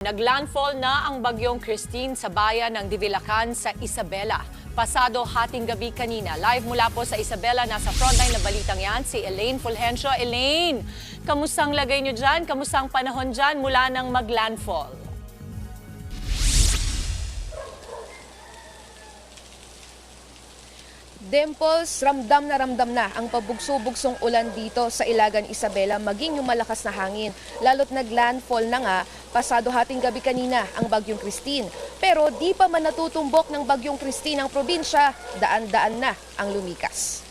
Naglandfall na ang bagyong Christine sa bayan ng Divilacan sa Isabela. Pasado hating gabi kanina. Live mula po sa Isabela, nasa frontline na balitang yan, si Elaine Fulgencio. Elaine, kamusta ang lagay nyo dyan? Kamusta ang panahon dyan mula nang maglandfall? Dimples, ramdam na ang pabugso-bugsong ulan dito sa Ilagan, Isabela, maging yung malakas na hangin. Lalo't naglandfall na nga, pasado hating gabi kanina ang bagyong Christine. Pero di pa man natutumbok ng bagyong Christine ang probinsya, daan-daan na ang lumikas.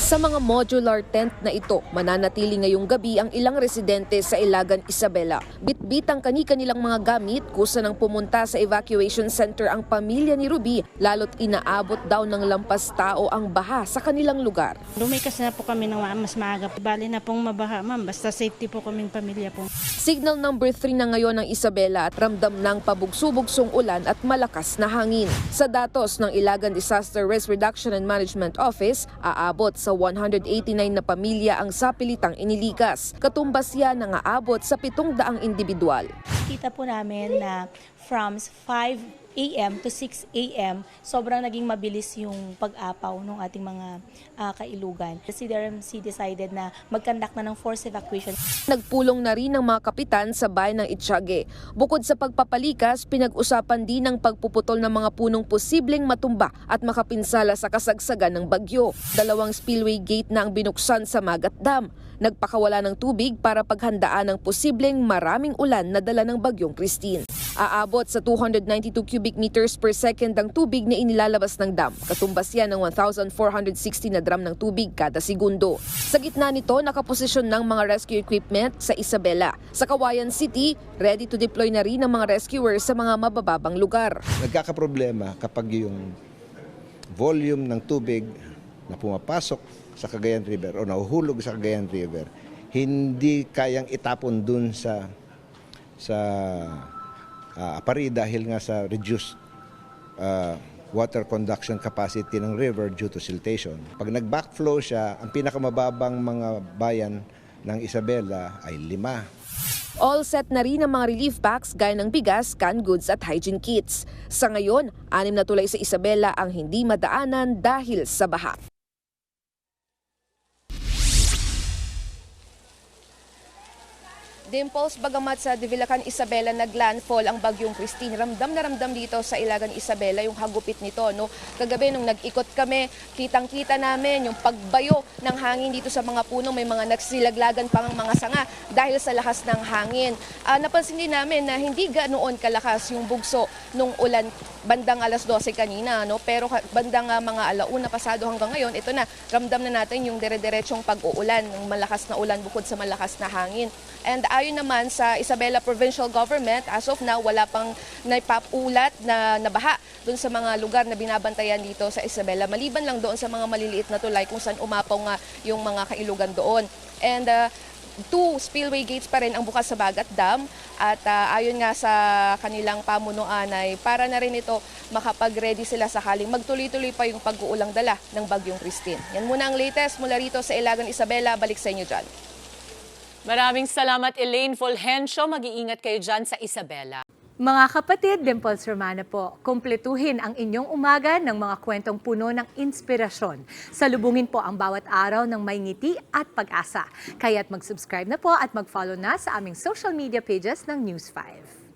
Sa mga modular tent na ito, mananatili ngayong gabi ang ilang residente sa Ilagan, Isabela. Bitbit ang kani-kanilang mga gamit, kusa nang pumunta sa evacuation center ang pamilya ni Ruby, lalo't inaabot daw ng lampas tao ang baha sa kanilang lugar. Lumikas na po kami ng mas maaga. Bali na pong mabaha, ma'am. Basta safety po kaming pamilya po. Signal number 3 na ngayon ng Isabela at ramdam ng pabugso-bugsong ulan at malakas na hangin. Sa datos ng Ilagan Disaster Risk Reduction and Management Office, aabot sa 189 na pamilya ang sapilitang inilikas. Katumbas yan ang aabot sa 700 individual. Kita po namin na from 5 a.m. to 6 a.m. sobrang naging mabilis yung pag-apaw ng ating mga kailugan. Si DRMC decided na mag-conduct na ng forced evacuation. Nagpulong na rin ng mga kapitan sa bayan ng Itiague. Bukod sa pagpapalikas, pinag-usapan din ang pagpuputol ng mga punong posibleng matumba at makapinsala sa kasagsagan ng bagyo. 2 spillway gate na ang binuksan sa Magat Dam. Nagpakawala ng tubig para paghandaan ng posibleng maraming ulan na dala ng bagyong Christine. Aabot sa 292 cubic meters per second ang tubig na inilalabas ng dam. Katumbas yan ng 1,460 na drum ng tubig kada segundo. Sa gitna nito, nakaposisyon ng mga rescue equipment sa Isabela. Sa Kawayan City, ready to deploy na rin ang mga rescuers sa mga mabababang lugar. Nagkakaproblema kapag yung volume ng tubig na pumapasok sa Cagayan River o nahuhulog sa Cagayan River, hindi kayang itapon dun sa Apari dahil nga sa reduced water conduction capacity ng river due to siltation. Pag nag-backflow siya, ang pinakamababang mga bayan ng Isabela ay 5. All set na rin ang mga relief packs gaya ng bigas, canned goods at hygiene kits. Sa ngayon, 6 na tulay sa Isabela ang hindi madaanan dahil sa baha. Dimples, bagamat sa Divilacan, Isabela naglandfall ang bagyong Christine, ramdam na ramdam dito sa Ilagan, Isabela yung hagupit nito. No? Kagabi nung nag-ikot kami, kitang-kita namin yung pagbayo ng hangin dito sa mga puno. May mga nagsilaglagan pang mga sanga dahil sa lakas ng hangin. Napansin din namin na hindi ganoon kalakas yung bugso nung ulan bandang alas 12 kanina. No? Pero bandang mga 1:00 pasado hanggang ngayon, ito na, ramdam na natin yung dire-diretsong pag-uulan, yung malakas na ulan bukod sa malakas na hangin. And ayon naman sa Isabela Provincial Government, as of now, wala pang naipapulat na nabaha doon sa mga lugar na binabantayan dito sa Isabela. Maliban lang doon sa mga maliliit na tulay kung saan umapaw nga yung mga kailugan doon. And 2 spillway gates pa rin ang bukas sa Magat Dam. At ayon nga sa kanilang pamunuan ay para na rin ito makapag-ready sila sakaling magtuloy-tuloy pa yung pag-uulang dala ng bagyong Christine. Yan muna ang latest mula rito sa Ilagan, Isabela. Balik sa inyo dyan. Maraming salamat, Elaine Fulgencio. Mag-iingat kayo dyan sa Isabela. Mga kapatid, Dimples Romana po, kumpletuhin ang inyong umaga ng mga kwentong puno ng inspirasyon. Salubungin po ang bawat araw ng may ngiti at pag-asa. Kaya't mag-subscribe na po at mag-follow na sa aming social media pages ng News 5.